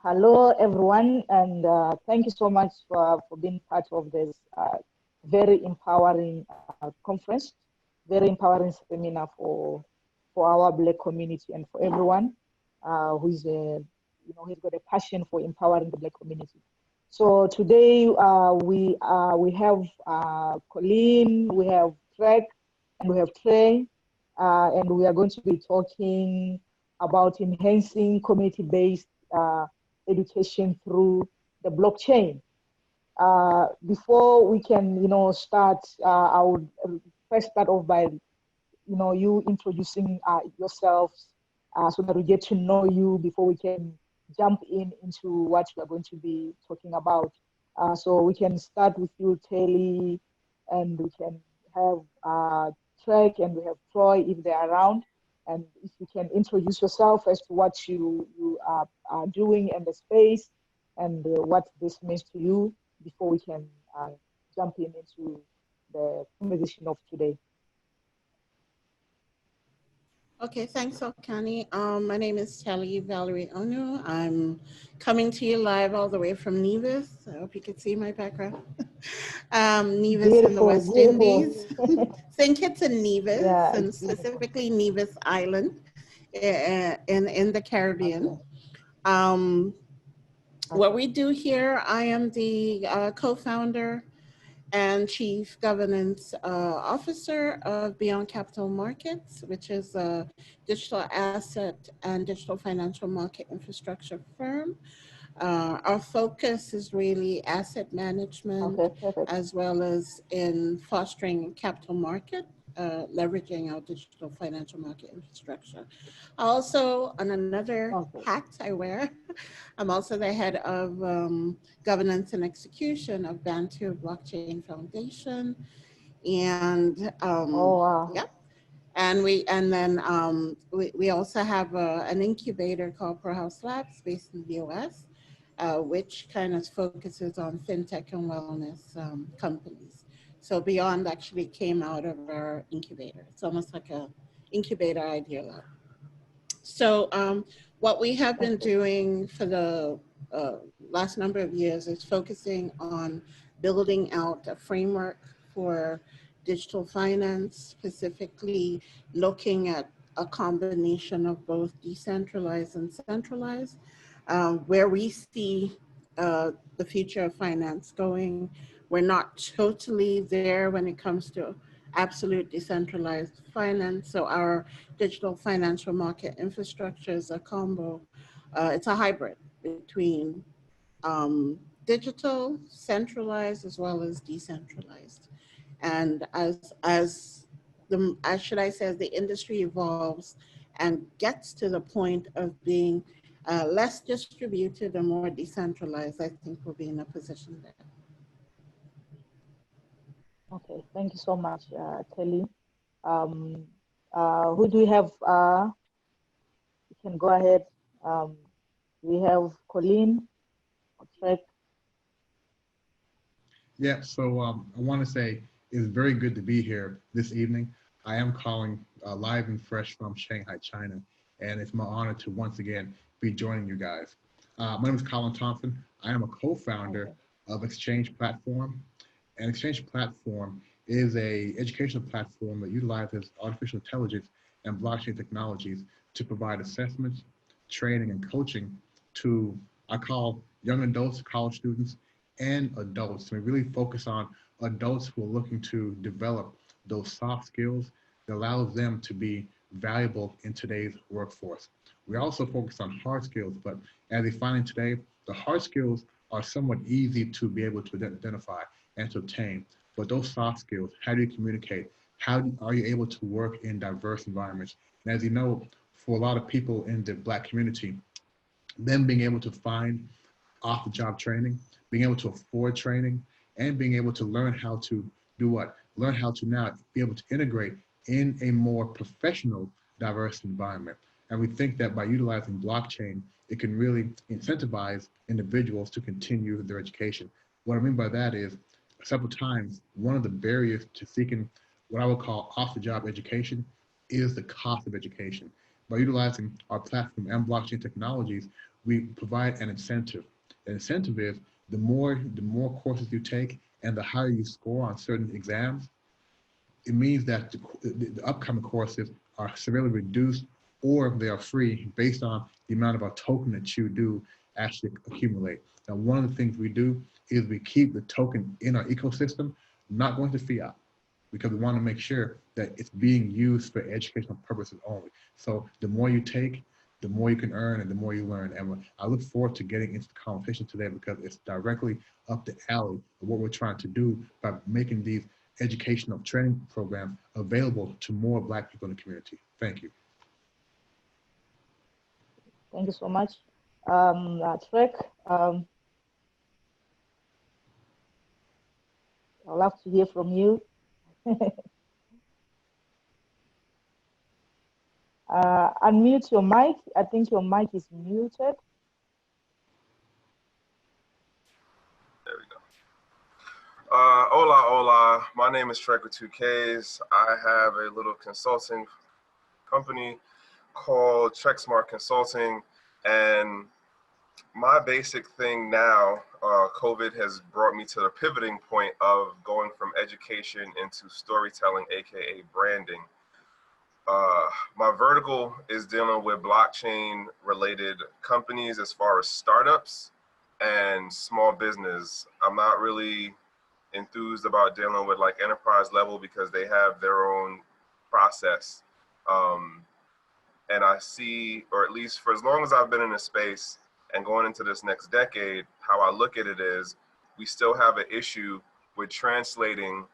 Hello, everyone, and thank you so much for being part of this very empowering conference, very empowering seminar for our Black community and for everyone who's who's got a passion for empowering the Black community. So today we have Colin, we have Trek, and we have Trey, and we are going to be talking about enhancing community-based education through the blockchain. Before we can, start, I would first start off by, you introducing yourselves so that we get to know you before we can jump into what we are going to be talking about. So we can start with you, Telly, and we can have Trek, and we have Troy if they're around. And if you can introduce yourself as to what you are doing in the space and what this means to you before we can jump into the conversation of today. Okay, thanks, Okani. My name is Telly Valerie Onu. I'm coming to you live all the way from Nevis. I hope you can see my background. Nevis beautiful, in the West Indies. St. Kitts and Nevis, yeah, and specifically Nevis Island in the Caribbean. Okay. What we do here, I am the co-founder and Chief Governance Officer of Beyond Capital Markets, which is a digital asset and digital financial market infrastructure firm. Our focus is really asset management, as well as in fostering capital market, leveraging our digital financial market infrastructure. Also, on another hat I wear, I'm also the head of governance and execution of Bantu Blockchain Foundation, and yeah. And we also have an incubator called Pro House Labs based in the US, which kind of focuses on fintech and wellness companies. So Beyond actually came out of our incubator. It's almost like a incubator idea lab. So what we have been doing for the last number of years is focusing on building out a framework for digital finance, specifically looking at a combination of both decentralized and centralized, where we see the future of finance going. We're not totally there when it comes to absolute decentralized finance. So our digital financial market infrastructure is a combo. It's a hybrid between digital, centralized, as well as decentralized. And as should I say, as the industry evolves and gets to the point of being less distributed and more decentralized, I think we'll be in a position there. Okay, thank you so much, Telly. Who do we have? You can go ahead. We have Colin. Trek. Yeah, so I want to say it's very good to be here this evening. I am calling live and fresh from Shanghai, China, and it's my honor to once again be joining you guys. My name is Colin Thompson. I am a co-founder of Exchange Platform, and Exchange Platform is an educational platform that utilizes artificial intelligence and blockchain technologies to provide assessments, training, and coaching to, I call, young adults, college students, and adults. We really focus on adults who are looking to develop those soft skills that allows them to be valuable in today's workforce. We also focus on hard skills, but as we find today, the hard skills are somewhat easy to be able to identify and to obtain. But those soft skills, how do you communicate? How are you able to work in diverse environments? And as you know, for a lot of people in the Black community, them being able to find off-the-job training, being able to afford training, and being able to learn how to do what? Learn how to now be able to integrate in a more professional, diverse environment. And we think that by utilizing blockchain, it can really incentivize individuals to continue their education. What I mean by that is, several times, one of the barriers to seeking what I would call off-the-job education is the cost of education. By utilizing our platform and blockchain technologies, we provide an incentive. The incentive is the more courses you take and the higher you score on certain exams, it means that the upcoming courses are severely reduced or they are free based on the amount of a token that you do actually accumulate. Now, one of the things we do is we keep the token in our ecosystem, not going to fiat, because we want to make sure that it's being used for educational purposes only. So the more you take, the more you can earn and the more you learn. And I look forward to getting into the conversation today because it's directly up the alley of what we're trying to do by making these educational training programs available to more Black people in the community. Thank you. Thank you so much. Trek, I'd love to hear from you. Unmute your mic. I think your mic is muted. There we go. Hola, hola. My name is Trek with 2Ks. I have a little consulting company called Trek Smart Consulting. And my basic thing now, COVID has brought me to the pivoting point of going from education into storytelling, AKA branding. My vertical is dealing with blockchain related companies as far as startups and small business. I'm not really enthused about dealing with like enterprise level because they have their own process. And I see, or at least for as long as I've been in this space and going into this next decade, how I look at it is we still have an issue with translating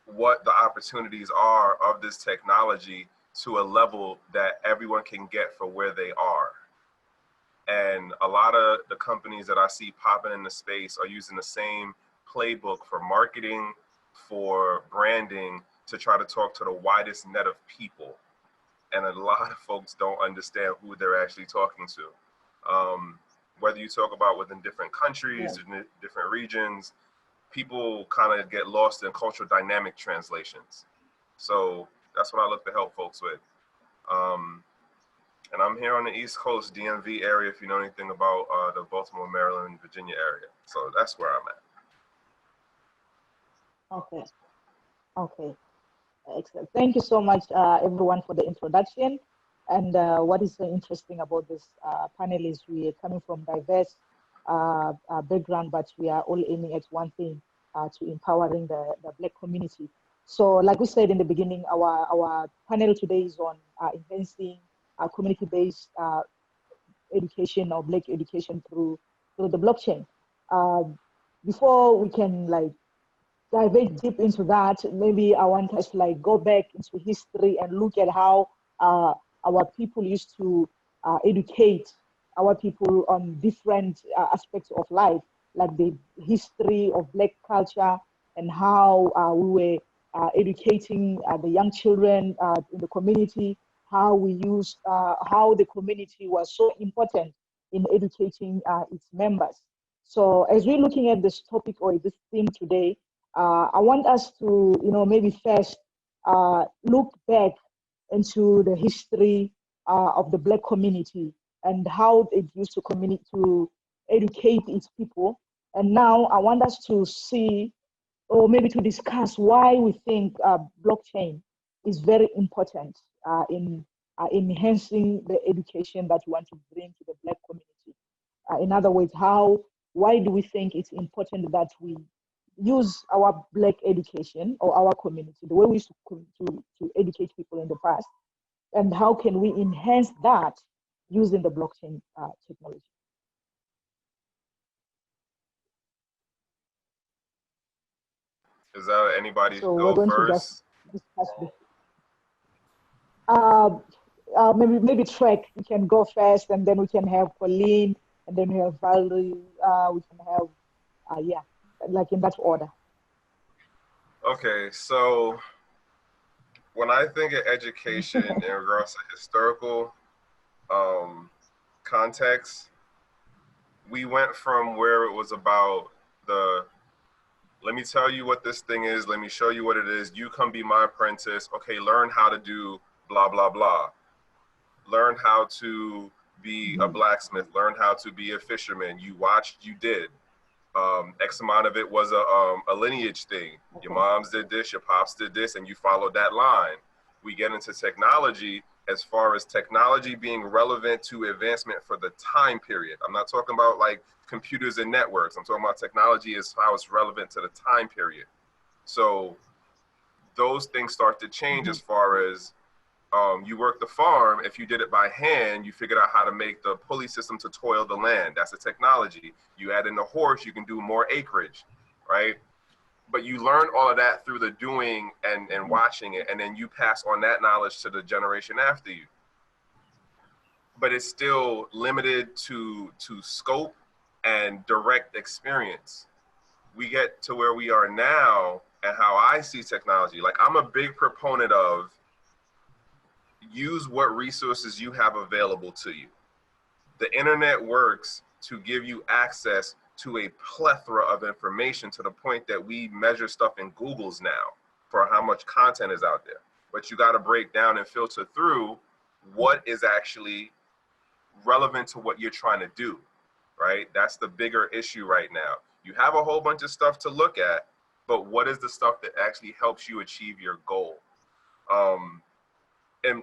what the opportunities are of this technology to a level that everyone can get for where they are. And a lot of the companies that I see popping in the space are using the same playbook for marketing, for branding, to try to talk to the widest net of people. And a lot of folks don't understand who they're actually talking to. Whether you talk about within different countries, yeah, different regions, people kind of get lost in cultural dynamic translations. So that's what I look to help folks with. And I'm here on the East Coast, DMV area, if you know anything about the Baltimore, Maryland, Virginia area. So that's where I'm at. Okay. Okay. Excellent. Thank you so much, everyone, for the introduction. And what is so interesting about this panel is we are coming from diverse background, but we are all aiming at one thing, to empowering the Black community. So like we said in the beginning, our panel today is on enhancing community-based education or Black education through the blockchain. Before we can like dive deep into that, maybe I want us to like go back into history and look at how our people used to educate our people on different aspects of life, like the history of Black culture and how we were educating the young children in the community, how we used, how the community was so important in educating its members. So as we're looking at this topic or this theme today, I want us to, maybe first look back into the history of the Black community and how it used to educate its people. And now I want us to see, or maybe to discuss why we think blockchain is very important in enhancing the education that we want to bring to the Black community. In other words, why do we think it's important that we use our Black education or our community, the way we used to educate people in the past, and how can we enhance that using the blockchain technology? Is that anybody So go we're going first? to just discuss this. Maybe Trek, we can go first, and then we can have Colin, and then we have Valerie. We can have, yeah, like in that order. Okay, so when I think of education in regards to historical context, we went from where it was about let me tell you what this thing is, let me show you what it is, you come be my apprentice, okay, learn how to do blah, blah, blah. Learn how to be a blacksmith, learn how to be a fisherman. You watched, you did. X amount of it was a lineage thing. Your moms did this, your pops did this, and you followed that line. We get into technology as far as technology being relevant to advancement for the time period. I'm not talking about like computers and networks. I'm talking about technology as how it's relevant to the time period. So those things start to change as far as you work the farm. If you did it by hand, you figured out how to make the pulley system to toil the land. That's a technology. You add in the horse, you can do more acreage, right? But you learn all of that through the doing and watching it, and then you pass on that knowledge to the generation after you. But it's still limited to scope and direct experience. We get to where we are now and how I see technology. Like, I'm a big proponent of use what resources you have available to you. The internet works to give you access to a plethora of information to the point that we measure stuff in Googles now for how much content is out there. But you got to break down and filter through what is actually relevant to what you're trying to do, right? That's the bigger issue right now. You have a whole bunch of stuff to look at, but what is the stuff that actually helps you achieve your goal? And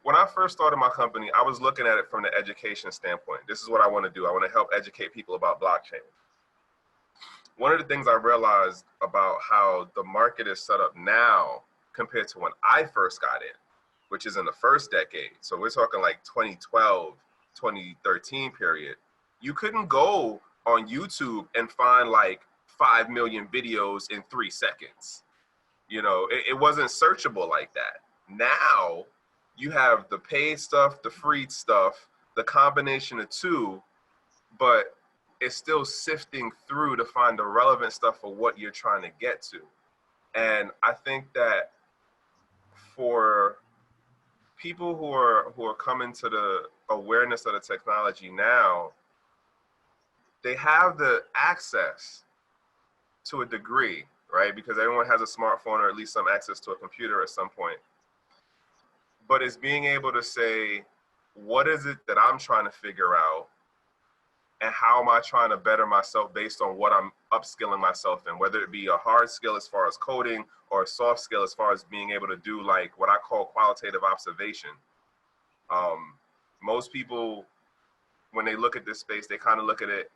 when I first started my company, I was looking at it from the education standpoint. This is what I want to do. I want to help educate people about blockchain. One of the things I realized about how the market is set up now compared to when I first got in, which is in the first decade. So we're talking like 2012, 2013 period. You couldn't go on YouTube and find like 5 million videos in 3 seconds. You know, it wasn't searchable like that. Now, you have the paid stuff, the free stuff, the combination of two, but it's still sifting through to find the relevant stuff for what you're trying to get to. And I think that for people who are coming to the awareness of the technology now, they have the access to a degree, right? Because everyone has a smartphone or at least some access to a computer at some point. But it's being able to say, what is it that I'm trying to figure out? And how am I trying to better myself based on what I'm upskilling myself in, whether it be a hard skill as far as coding or a soft skill as far as being able to do like what I call qualitative observation. Most people, when they look at this space, they kind of look at it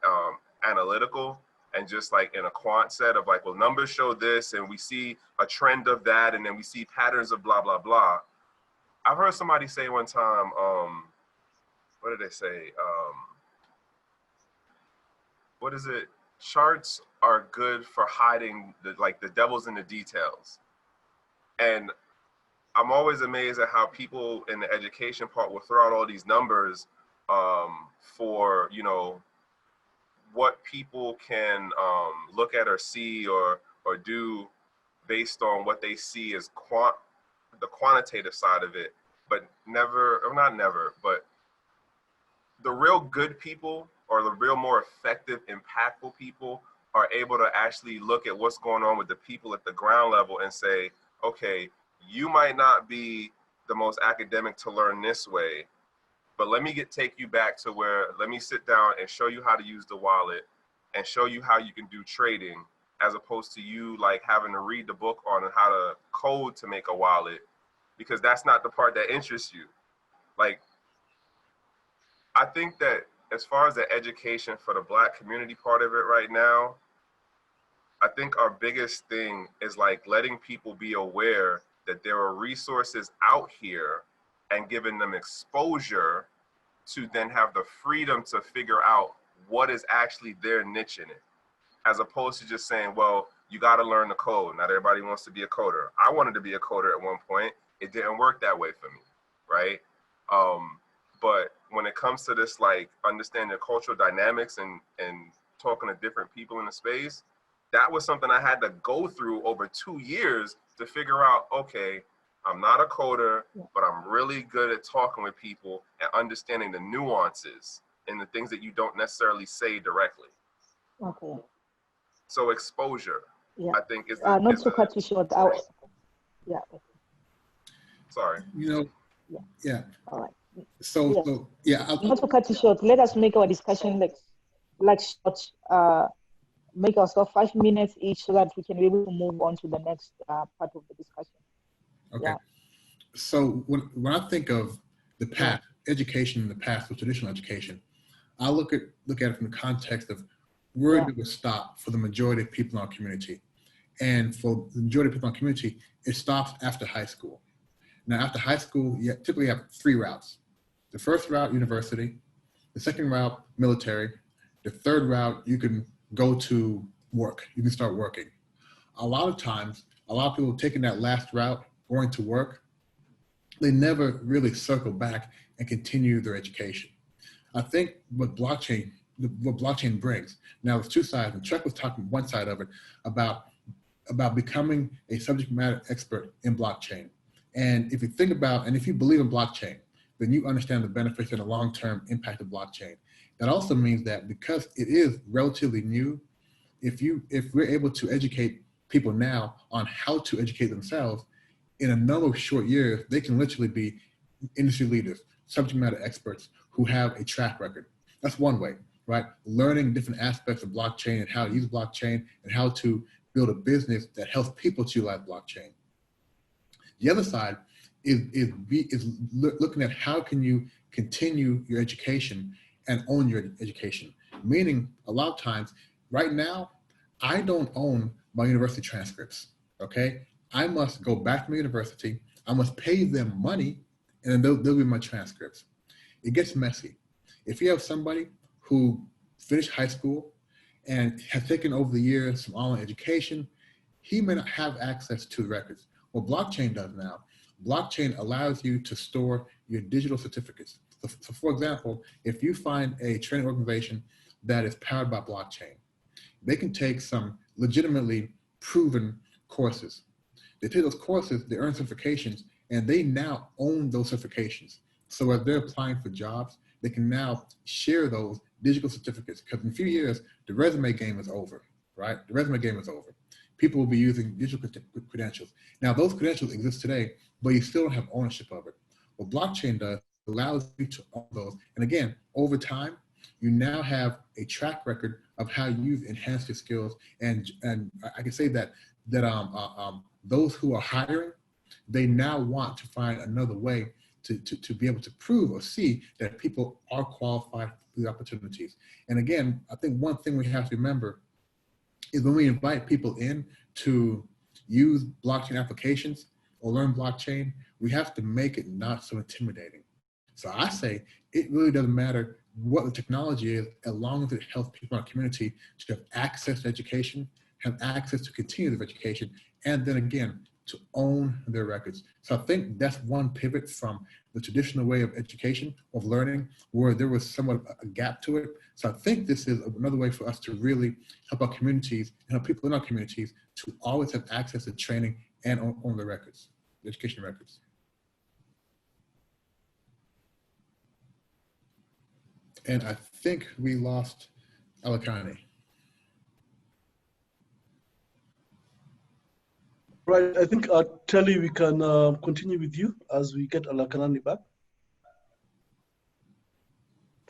analytical and just like in a quant set of like, well, numbers show this and we see a trend of that and then we see patterns of blah, blah, blah. I've heard somebody say one time, what did they say? What is it? Charts are good for hiding the devil's in the details. And I'm always amazed at how people in the education part will throw out all these numbers for, you know, what people can look at or see or do based on what they see as the quantitative side of it, but but the real good people or the real more effective, impactful people are able to actually look at what's going on with the people at the ground level and say, okay, you might not be the most academic to learn this way, but let me take you back to where, let me sit down and show you how to use the wallet and show you how you can do trading, as opposed to you like having to read the book on how to code to make a wallet, because that's not the part that interests you. Like, I think that as far as the education for the Black community part of it right now, I think our biggest thing is like letting people be aware that there are resources out here and giving them exposure to then have the freedom to figure out what is actually their niche in it, as opposed to just saying, well, you got to learn the code. Not everybody wants to be a coder. I wanted to be a coder at one point. It didn't work that way for me, right? But when it comes to this, like understanding cultural dynamics and talking to different people in the space, that was something I had to go through over 2 years to figure out, okay, I'm not a coder, but I'm really good at talking with people and understanding the nuances and the things that you don't necessarily say directly. Okay. So exposure, Yeah. I think is not to cut you short. Yeah. Sorry. You know, Yeah. yeah. All right. Yes. So yeah, Not to cut you short, let us make our discussion like short. Make ourselves 5 minutes each so that we can be able to move on to the next part of the discussion. okay. Yeah. So when I think of the past, education in the past, with traditional education, I look at it from the context of where did it stop for the majority of people in our community. And for the majority of people in our community, it stops after high school. Now, after high school, you typically have 3 routes. The first route, university. The second route, military. The third route, you can go to work. You can start working. A lot of times, a lot of people taking that last route, going to work, they never really circle back and continue their education. I think what blockchain brings, now there's 2 sides, and Chuck was talking one side of it about becoming a subject matter expert in blockchain. And if you think about, and if you believe in blockchain, then you understand the benefits and the long-term impact of blockchain. That also means that because it is relatively new, if we're able to educate people now on how to educate themselves, in a number of short years, they can literally be industry leaders, subject matter experts who have a track record. That's one way, right? Learning different aspects of blockchain and how to use blockchain and how to build a business that helps people to utilize blockchain. The other side is looking at how can you continue your education and own your education. Meaning, a lot of times, right now, I don't own my university transcripts, okay? I must go back to my university, I must pay them money, and then they'll be my transcripts. It gets messy. If you have somebody who finished high school and has taken over the years some online education, he may not have access to the records. What blockchain does now, blockchain allows you to store your digital certificates. So for example, if you find a training organization that is powered by blockchain, they can take some legitimately proven courses. They take those courses, they earn certifications, and they now own those certifications. So as they're applying for jobs, they can now share those digital certificates, because in a few years, the resume game is over, right? The resume game is over. People will be using digital credentials. Now, those credentials exist today, but you still don't have ownership of it. What blockchain does allows you to own those. And again, over time, you now have a track record of how you've enhanced your skills. And I can say that those who are hiring, they now want to find another way to be able to prove or see that people are qualified for the opportunities. And again, I think one thing we have to remember is when we invite people in to use blockchain applications or learn blockchain, we have to make it not so intimidating. So I say it really doesn't matter what the technology is, as long as it helps people in our community to have access to education, have access to continuous education, and then again, to own their records. So I think that's one pivot from the traditional way of education, of learning, where there was somewhat of a gap to it. So I think this is another way for us to really help our communities and help people in our communities to always have access to training and own their records, education records. And I think we lost Alakani. Right, I think, Telly, we can continue with you as we get Alakanani back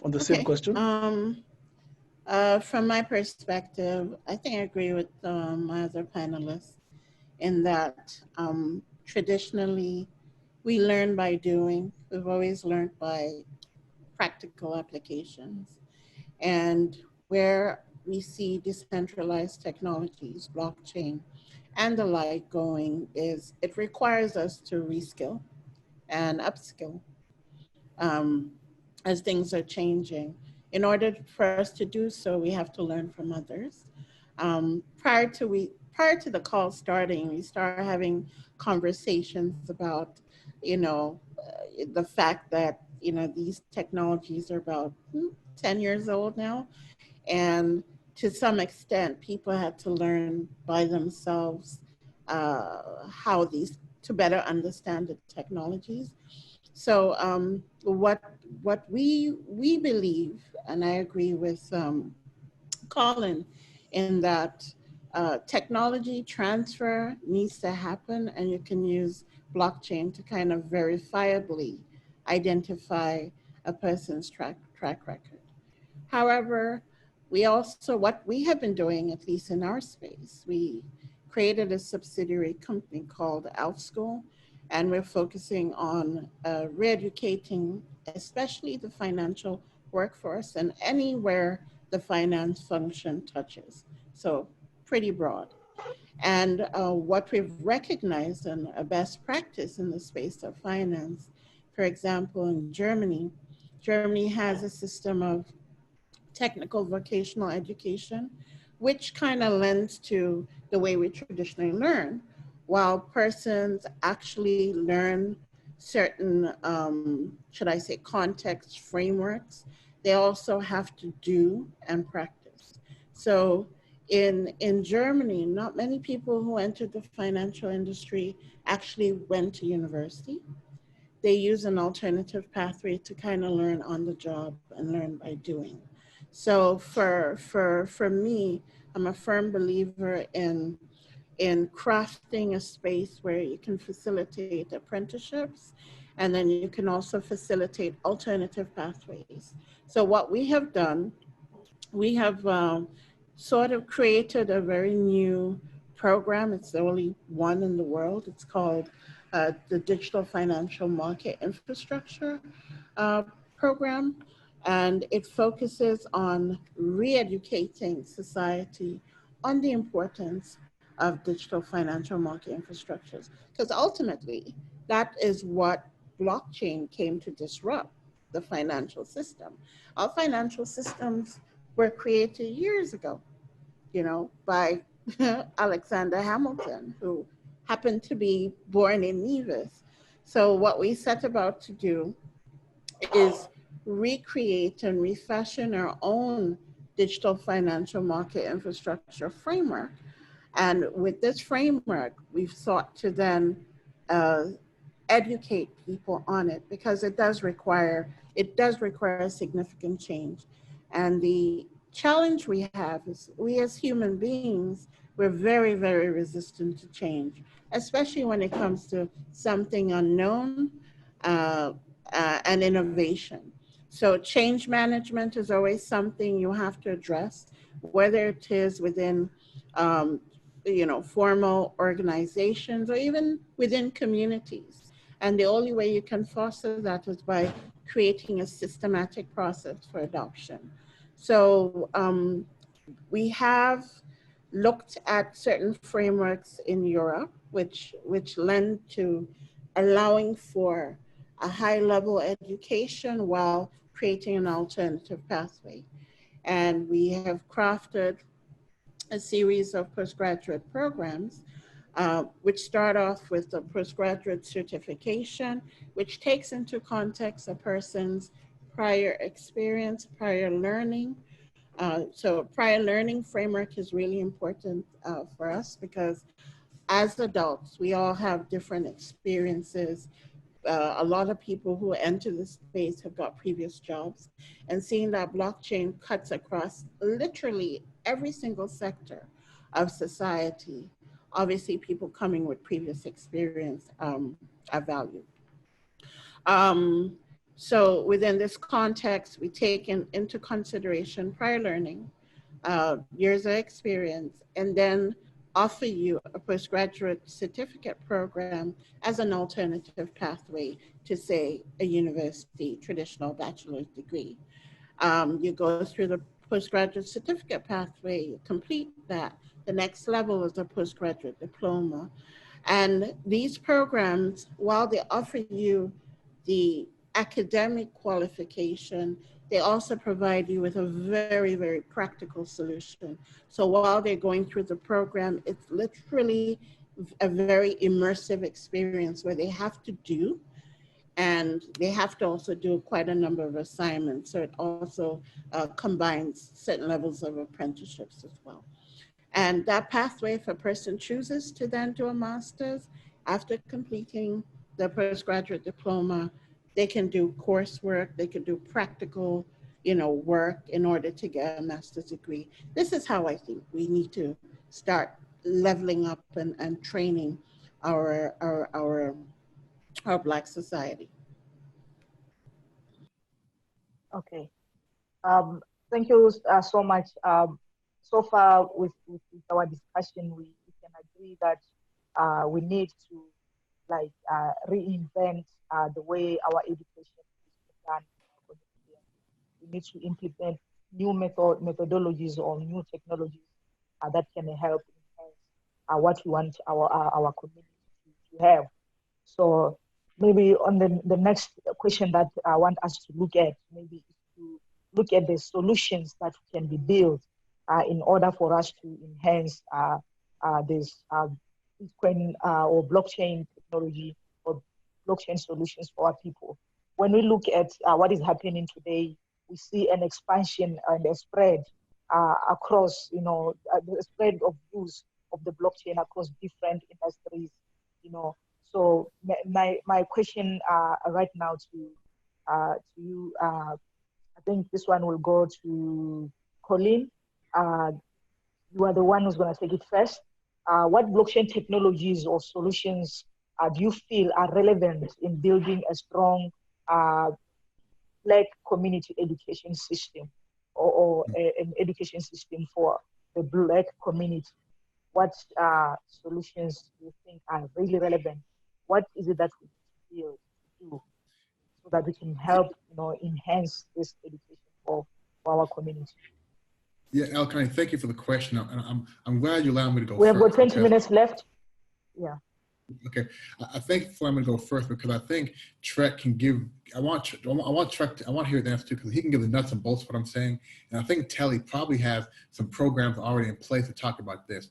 on the same question. From my perspective, I think I agree with my other panelists in that traditionally we learn by doing. We've always learned by practical applications. And where we see decentralized technologies, blockchain, and the like going is it requires us to reskill and upskill as things are changing. In order for us to do so, we have to learn from others. Prior to the call starting, we started having conversations about, the fact that, these technologies are about 10 years old now. And to some extent, people had to learn by themselves how to better understand the technologies. So what we believe, and I agree with Colin, in that technology transfer needs to happen, and you can use blockchain to kind of verifiably identify a person's track record. However, what we have been doing, at least in our space, we created a subsidiary company called OutSchool, and we're focusing on re-educating, especially the financial workforce and anywhere the finance function touches. So pretty broad. And what we've recognized and a best practice in the space of finance, for example, in Germany, Germany has a system of technical vocational education, which kind of lends to the way we traditionally learn, while persons actually learn certain, should I say, context frameworks, they also have to do and practice. So in Germany, not many people who entered the financial industry actually went to university. They use an alternative pathway to kind of learn on the job and learn by doing. So for me, I'm a firm believer in crafting a space where you can facilitate apprenticeships, and then you can also facilitate alternative pathways. So what we have done, we have sort of created a very new program. It's the only one in the world. It's called the Digital Financial Market Infrastructure Program. And it focuses on re-educating society on the importance of digital financial market infrastructures. Because ultimately, that is what blockchain came to disrupt, the financial system. Our financial systems were created years ago, you know, by Alexander Hamilton, who happened to be born in Nevis. So what we set about to do is recreate and refashion our own digital financial market infrastructure framework. And with this framework, we've sought to then educate people on it, because it does require significant change. And the challenge we have is we as human beings, we're very, very resistant to change, especially when it comes to something unknown and innovation. So change management is always something you have to address, whether it is within formal organizations or even within communities. And the only way you can foster that is by creating a systematic process for adoption. So we have looked at certain frameworks in Europe, which lend to allowing for a high-level education while creating an alternative pathway. And we have crafted a series of postgraduate programs, which start off with the postgraduate certification, which takes into context a person's prior experience, prior learning. So prior learning framework is really important for us, because as adults, we all have different experiences. A lot of people who enter the space have got previous jobs, and seeing that blockchain cuts across literally every single sector of society, obviously people coming with previous experience are valued. So within this context, we take into consideration prior learning, years of experience, and then offer you a postgraduate certificate program as an alternative pathway to, say, a university traditional bachelor's degree. You go through the postgraduate certificate pathway, you complete that. The next level is a postgraduate diploma. And these programs, while they offer you the academic qualification, they also provide you with a very, very practical solution. So while they're going through the program, it's literally a very immersive experience where they have to do, and they have to also do quite a number of assignments. So it also combines certain levels of apprenticeships as well. And that pathway, if a person chooses to then do a master's, after completing the postgraduate diploma, they can do coursework, they can do practical, work in order to get a master's degree. This is how I think we need to start leveling up and training our Black society. Okay. Thank you so much. So far with our discussion, we can agree that we need to like reinvent the way our education is done. We need to implement new methodologies or new technologies that can help enhance what we want our community to have. So maybe on the next question that I want us to look at, maybe is to look at the solutions that can be built in order for us to enhance this Bitcoin or blockchain technology or blockchain solutions for our people. When we look at what is happening today, we see an expansion and a spread across, the spread of use of the blockchain across different industries, So my question right now to you, I think this one will go to Colin. You are the one who's going to take it first. What blockchain technologies or solutions do you feel are relevant in building a strong Black community education system or an education system for the Black community? What solutions do you think are really relevant? What is it that we need to do so that we can help, enhance this education for our community? Yeah, Elkani, thank you for the question. I'm glad you allowed me to go We have got first. 20 minutes left. Yeah. Okay, I think I'm going to go first because I think Trek can give. I want Trek. I want to hear the answer too because he can give the nuts and bolts of what I'm saying, and I think Telly probably has some programs already in place to talk about this.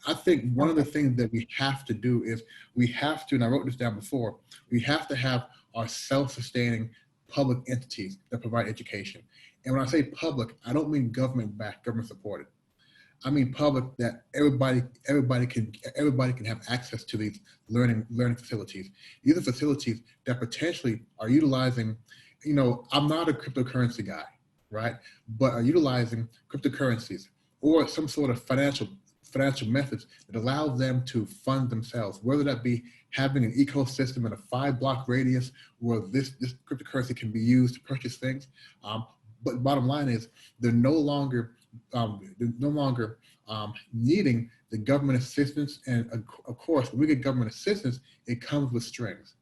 I think one of the things that we have to do is we have to, and I wrote this down before, we have to have our self-sustaining public entities that provide education. And when I say public, I don't mean government-backed, government-supported. I mean public that everybody can have access to these learning facilities. These are facilities that potentially are utilizing, I'm not a cryptocurrency guy, right? But are utilizing cryptocurrencies or some sort of financial methods that allow them to fund themselves, whether that be having an ecosystem in a 5-block radius where this cryptocurrency can be used to purchase things. But bottom line is they're no longer needing the government assistance. And of course, when we get government assistance, it comes with strings.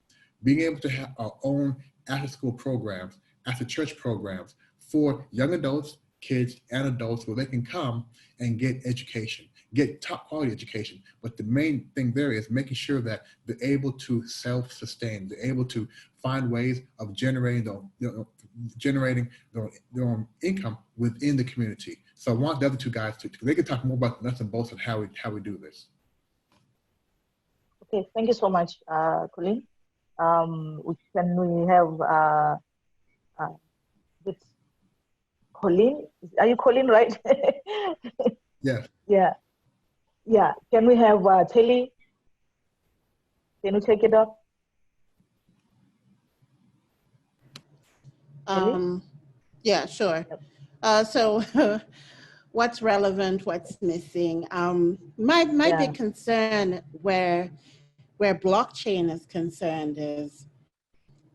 Being able to have our own after-school programs, after-church programs for young adults, kids, and adults where they can come and get education, get top quality education. But the main thing there is making sure that they're able to self-sustain, they're able to find ways of generating their own income within the community. So I want the other two guys to, they can talk more about the nuts and bolts of how we do this. Okay, thank you so much, Colin. Can we have this Colin? Are you Colin, right? Yeah. Yeah. Yeah. Can we have Telly? Can you take it up? Yeah, sure. So what's relevant, what's missing? My big concern where blockchain is concerned is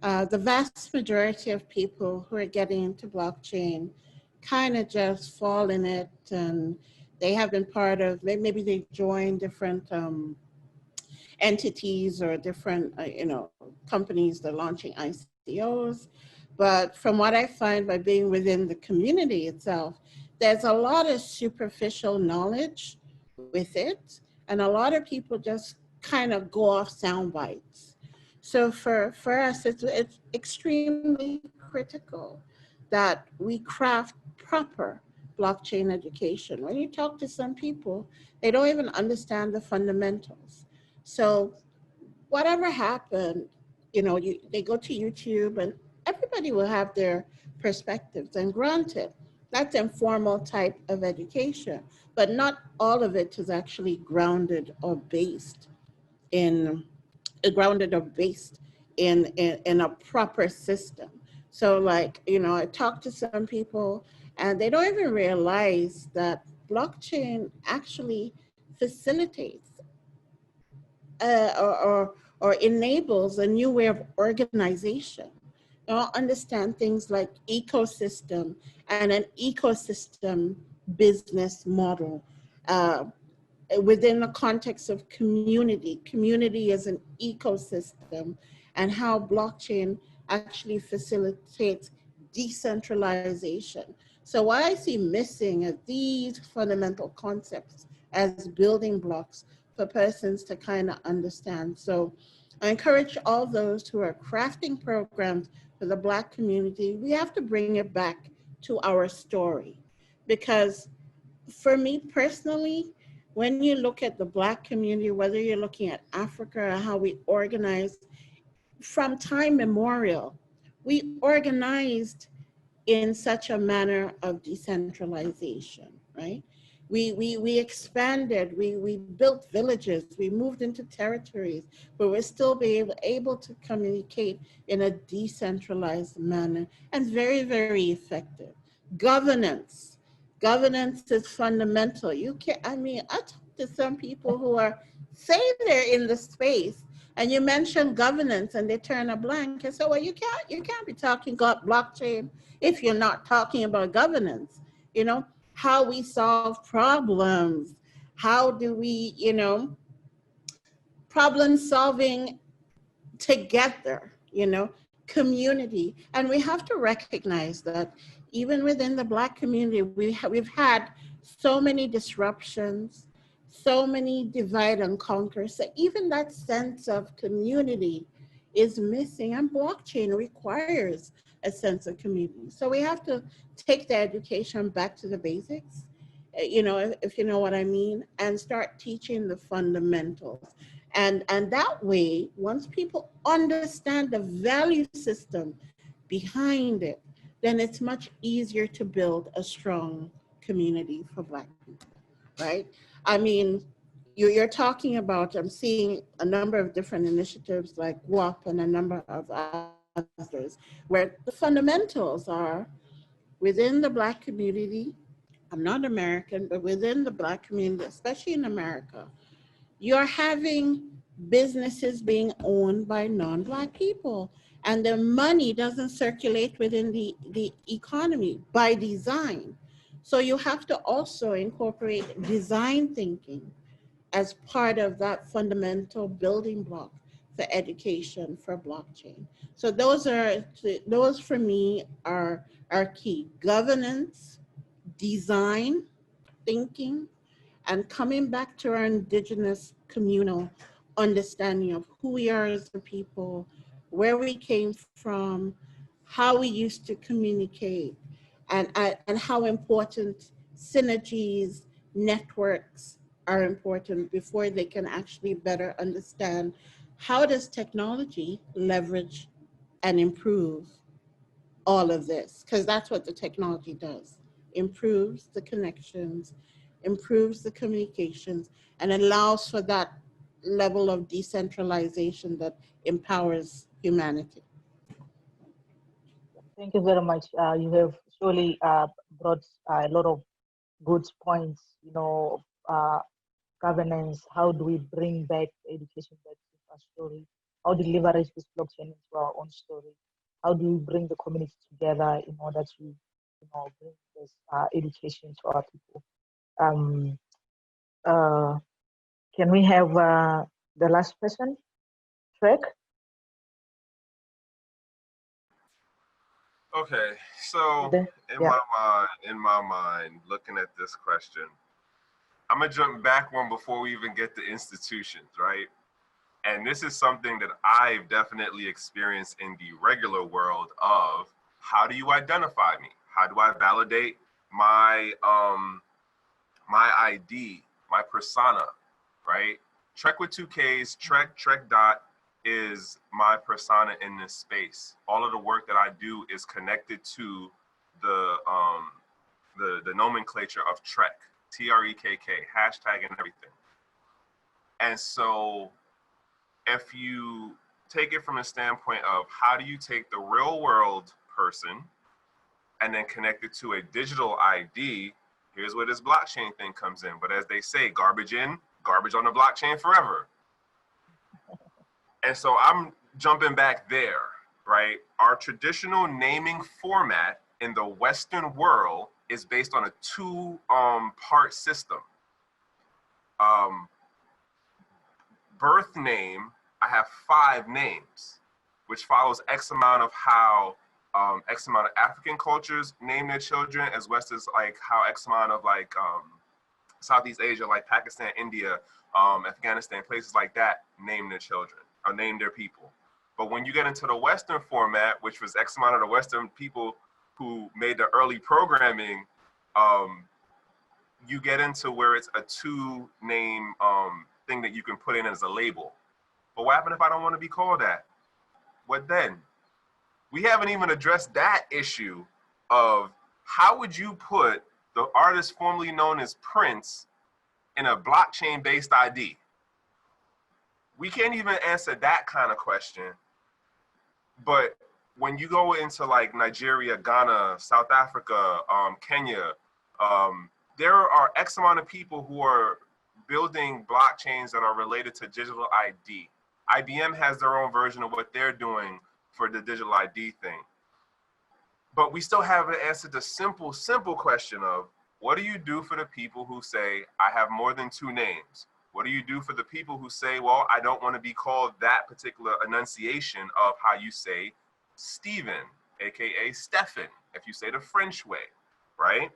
the vast majority of people who are getting into blockchain kind of just fall in it, and they have been part of, maybe they join different entities or different companies that are launching ICOs. But from what I find by being within the community itself, there's a lot of superficial knowledge with it, and a lot of people just kind of go off sound bites. So for us, it's extremely critical that we craft proper blockchain education. When you talk to some people, they don't even understand the fundamentals. So whatever happened, they go to YouTube and everybody will have their perspectives. And granted, that's informal type of education, but not all of it is actually grounded or based in a proper system. So I talk to some people and they don't even realize that blockchain actually facilitates or enables a new way of organization. understand things like ecosystem and an ecosystem business model. Within the context of community. Community is an ecosystem, and how blockchain actually facilitates decentralization. So what I see missing are these fundamental concepts as building blocks for persons to kind of understand. So I encourage all those who are crafting programs for the Black community, we have to bring it back to our story. Because for me personally, when you look at the Black community, whether you're looking at Africa or how we organize, from time memorial, we organized in such a manner of decentralization, right? We expanded, we built villages, we moved into territories, but we're still able to communicate in a decentralized manner and very, very effective. Governance. Governance is fundamental. You can't, I mean, I talk to some people who are, say they're in the space, and you mention governance and they turn a blank and say, well, you can't be talking about blockchain if you're not talking about governance. You know, how we solve problems, how do we, you know, problem solving together, you know, community. And we have to recognize that even within the Black community, we've had so many disruptions, so many divide and conquer. So even that sense of community is missing, and blockchain requires a sense of community. So we have to take the education back to the basics, you know, if you know what I mean, and start teaching the fundamentals. And that way, once people understand the value system behind it, then it's much easier to build a strong community for Black people, right? I mean, you're talking about, I'm seeing a number of different initiatives like WAP and a number of others, where the fundamentals are within the Black community. I'm not American, but within the Black community, especially in America, you're having businesses being owned by non-Black people, and the money doesn't circulate within the economy by design. So you have to also incorporate design thinking as part of that fundamental building block for education for blockchain. So those for me are key: governance, design thinking, and coming back to our indigenous communal understanding of who we are as a people, where we came from, how we used to communicate, and how important synergies, networks are important before they can actually better understand how does technology leverage and improve all of this, because that's what the technology does. Improves the connections, improves the communications, and allows for that level of decentralization that empowers humanity. Thank you very much. You have surely brought a lot of good points, you know, governance. How do we bring back education back to our story? How do we leverage this blockchain into our own story? How do we bring the community together in order to, you know, bring this education to our people? Can we have the last person, Trek? Okay, so in my mind, looking at this question, I'm gonna jump back one before we even get to institutions, right? And this is something that I've definitely experienced in the regular world of how do you identify me? How do I validate my my ID, my persona, right? Trek with 2Ks, Trek Dot is my persona in this space. All of the work that I do is connected to the nomenclature of Trek, TREKK, hashtag and everything. And so if you take it from a standpoint of how do you take the real world person and then connect it to a digital ID, here's where this blockchain thing comes in. But as they say, garbage in, garbage on the blockchain forever. And so I'm jumping back there, right? Our traditional naming format in the Western world is based on a two-part system. Birth name, I have 5 names, which follows X amount of how X amount of African cultures name their children, as well as like how X amount of like Southeast Asia, like Pakistan, India, Afghanistan, places like that, name their children or name their people. But when you get into the Western format, which was X amount of the Western people who made the early programming, you get into where it's a 2-name thing that you can put in as a label. But what happens if I don't want to be called that? What then? We haven't even addressed that issue of how would you put the artist formerly known as Prince in a blockchain-based ID? We can't even answer that kind of question. But when you go into like Nigeria, Ghana, South Africa, Kenya, there are X amount of people who are building blockchains that are related to digital ID. IBM has their own version of what they're doing for the digital ID thing. But we still haven't answered the simple question of, what do you do for the people who say, I have more than 2 names? What do you do for the people who say, well, I don't want to be called that particular enunciation of how you say Stephen, AKA Stephen, if you say the French way, right?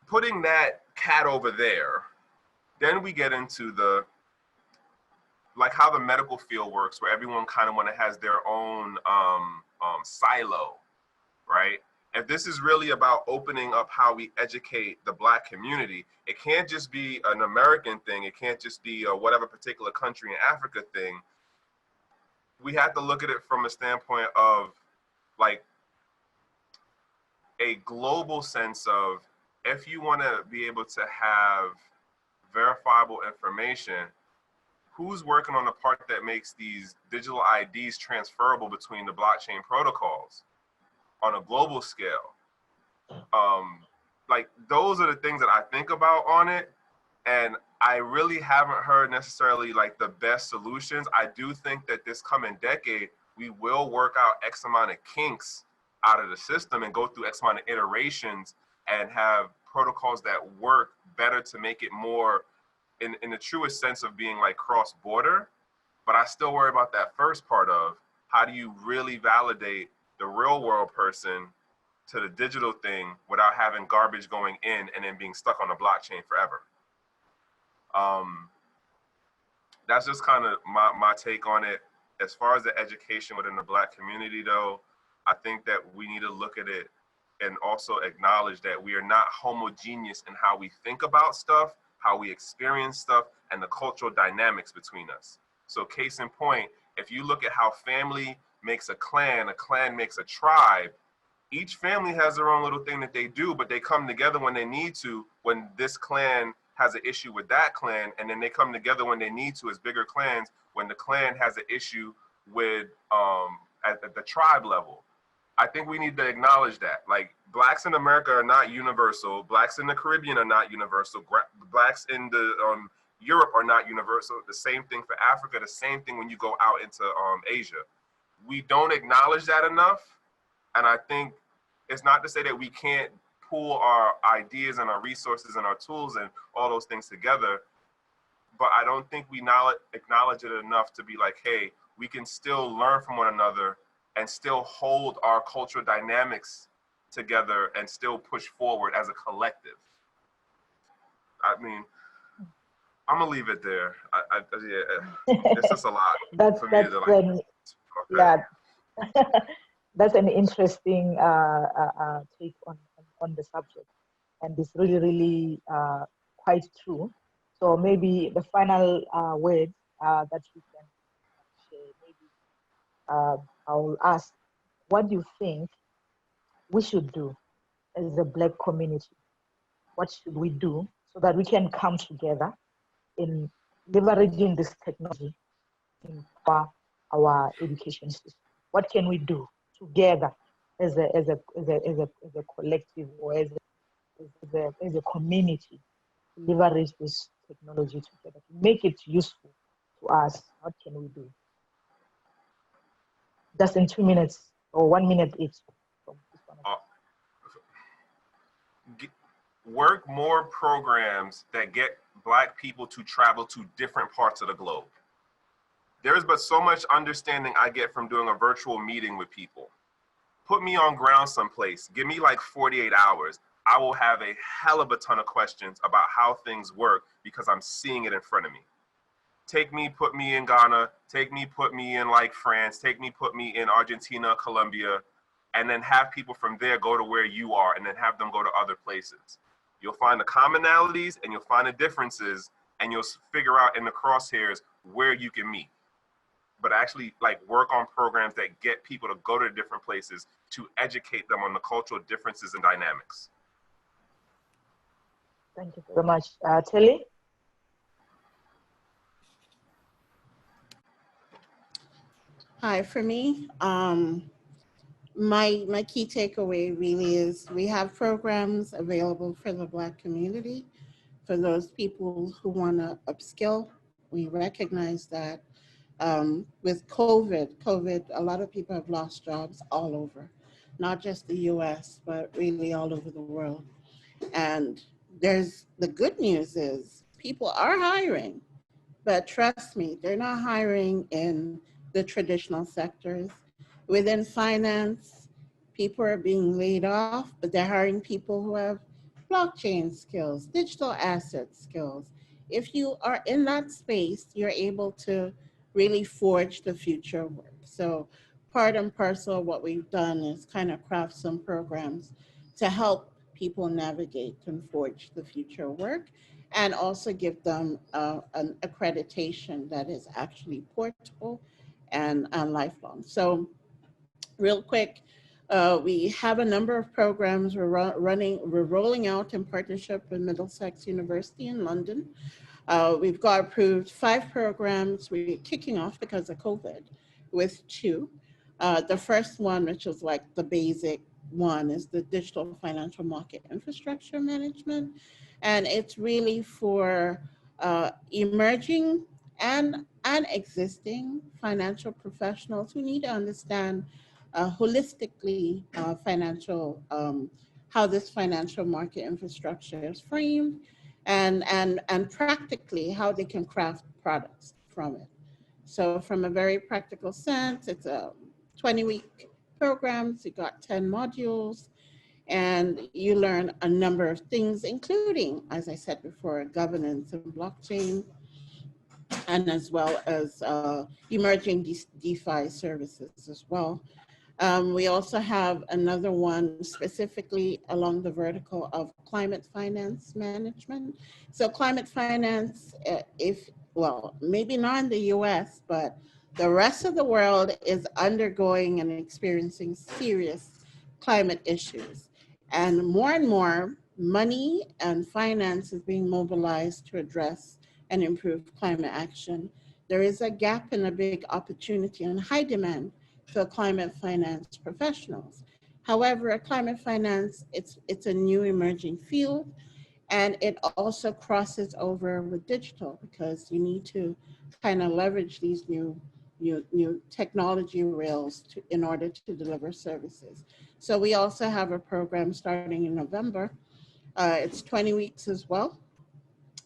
Putting that cat over there, then we get into the, like how the medical field works, where everyone kind of has their own silo, right? If this is really about opening up how we educate the Black community, it can't just be an American thing. It can't just be a whatever particular country in Africa thing. We have to look at it from a standpoint of like a global sense of, if you want to be able to have verifiable information, who's working on the part that makes these digital IDs transferable between the blockchain protocols on a global scale? Like those are the things that I think about on it. And I really haven't heard necessarily like the best solutions. I do think that this coming decade, we will work out X amount of kinks out of the system and go through X amount of iterations and have protocols that work better to make it more in the truest sense of being like cross-border. But I still worry about that first part of, how do you really validate the real world person to the digital thing without having garbage going in and then being stuck on the blockchain forever? That's just kind of my take on it. As far as the education within the Black community though, I think that we need to look at it and also acknowledge that we are not homogeneous in how we think about stuff, how we experience stuff, and the cultural dynamics between us. So case in point, if you look at how family makes a clan makes a tribe, each family has their own little thing that they do, but they come together when they need to, when this clan has an issue with that clan, and then they come together when they need to as bigger clans, when the clan has an issue with at the tribe level. I think we need to acknowledge that. Like, Blacks in America are not universal. Blacks in the Caribbean are not universal. Blacks in the Europe are not universal. The same thing for Africa. The same thing when you go out into Asia. We don't acknowledge that enough. And I think it's not to say that we can't pool our ideas and our resources and our tools and all those things together, but I don't think we acknowledge it enough to be like, hey, we can still learn from one another and still hold our cultural dynamics together and still push forward as a collective. I mean, I'm gonna leave it there. Yeah, it's just a lot for me to like. Yeah, that's an interesting take on the subject, and it's really, really quite true. So maybe the final word that we can share, maybe I'll ask, what do you think we should do as a Black community? What should we do so that we can come together in leveraging this technology in our education system? What can we do together as a collective or as a community to leverage this technology together, to make it useful to us? What can we do? just in 2 minutes or 1 minute each. Work more programs that get Black people to travel to different parts of the globe. There's but so much understanding I get from doing a virtual meeting with people. Put me on ground someplace, give me like 48 hours. I will have a hell of a ton of questions about how things work because I'm seeing it in front of me. Take me, put me in Ghana, take me, put me in like France, take me, put me in Argentina, Colombia, and then have people from there go to where you are and then have them go to other places. You'll find the commonalities and you'll find the differences and you'll figure out in the crosshairs where you can meet. But actually like work on programs that get people to go to different places to educate them on the cultural differences and dynamics. Thank you very much. Telly? Hi, for me, my key takeaway really is we have programs available for the Black community, for those people who want to upskill. We recognize that with COVID, a lot of people have lost jobs all over, not just the US, but really all over the world. And the good news is people are hiring, but trust me, they're not hiring in the traditional sectors. Within finance, people are being laid off, but they're hiring people who have blockchain skills, digital asset skills. If you are in that space, you're able to really forge the future work. So part and parcel of what we've done is kind of craft some programs to help people navigate and forge the future work, and also give them an accreditation that is actually portable and lifelong. So real quick, we have a number of programs we're rolling out in partnership with Middlesex University in London. We've got approved 5 programs. We're kicking off because of COVID with 2. The first one, which is like the basic one, is the Digital Financial Market Infrastructure Management. And it's really for emerging and existing financial professionals who need to understand holistically how this financial market infrastructure is framed, and practically how they can craft products from it. So from a very practical sense, it's a 20-week program. So you got 10 modules, and you learn a number of things, including, as I said before, governance and blockchain, and as well as emerging DeFi services as well. We also have another one specifically along the vertical of climate finance management. So climate finance, well, maybe not in the US, but the rest of the world is undergoing and experiencing serious climate issues. And more money and finance is being mobilized to address and improve climate action. There is a gap and a big opportunity and high demand for climate finance professionals. However, climate finance, it's a new emerging field, and it also crosses over with digital because you need to kind of leverage these new technology rails in order to deliver services. So we also have a program starting in November. It's 20 weeks as well.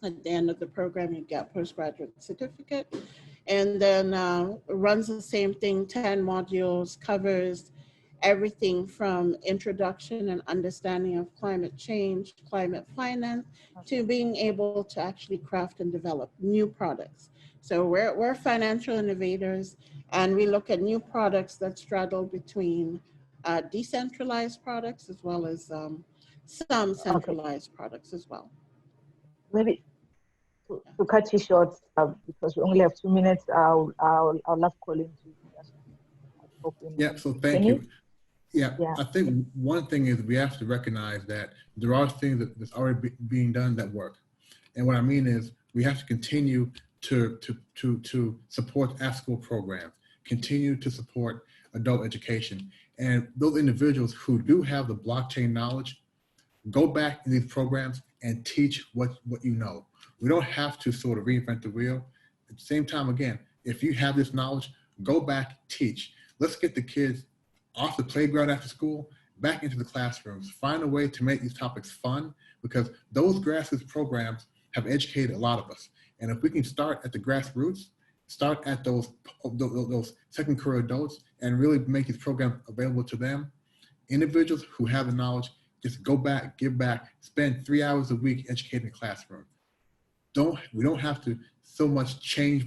At the end of the program, you get postgraduate certificate. And then runs the same thing, 10 modules, covers everything from introduction and understanding of climate change, climate finance, to being able to actually craft and develop new products. So we're financial innovators, and we look at new products that straddle between decentralized products as well as some centralized products as well. Maybe to cut you short, because we only have 2 minutes, I'll love Colin to just talk in. Yeah, so thank you. Yeah, I think one thing is we have to recognize that there are things that's already being done that work. And what I mean is we have to continue to support after-school programs, continue to support adult education. And those individuals who do have the blockchain knowledge, go back in these programs and teach what you know. We don't have to sort of reinvent the wheel. At the same time, again, if you have this knowledge, go back, teach. Let's get the kids off the playground after school, back into the classrooms. Find a way to make these topics fun, because those grassroots programs have educated a lot of us. And if we can start at the grassroots, start at those second career adults, and really make these programs available to them, individuals who have the knowledge, just go back, give back, spend 3 hours a week educating the classroom. We don't have to so much change,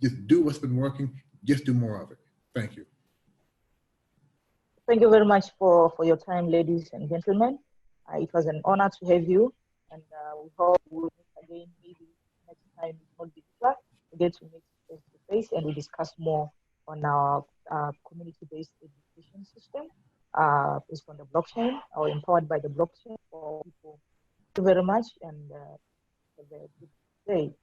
just do what's been working, just do more of it. Thank you. Thank you very much for your time, ladies and gentlemen. It was an honor to have you, and we hope we'll meet again, maybe next time it's not digital. We get to meet face to face and we discuss more on our community-based education system based on the blockchain or empowered by the blockchain for people. Thank you very much, and have a good day.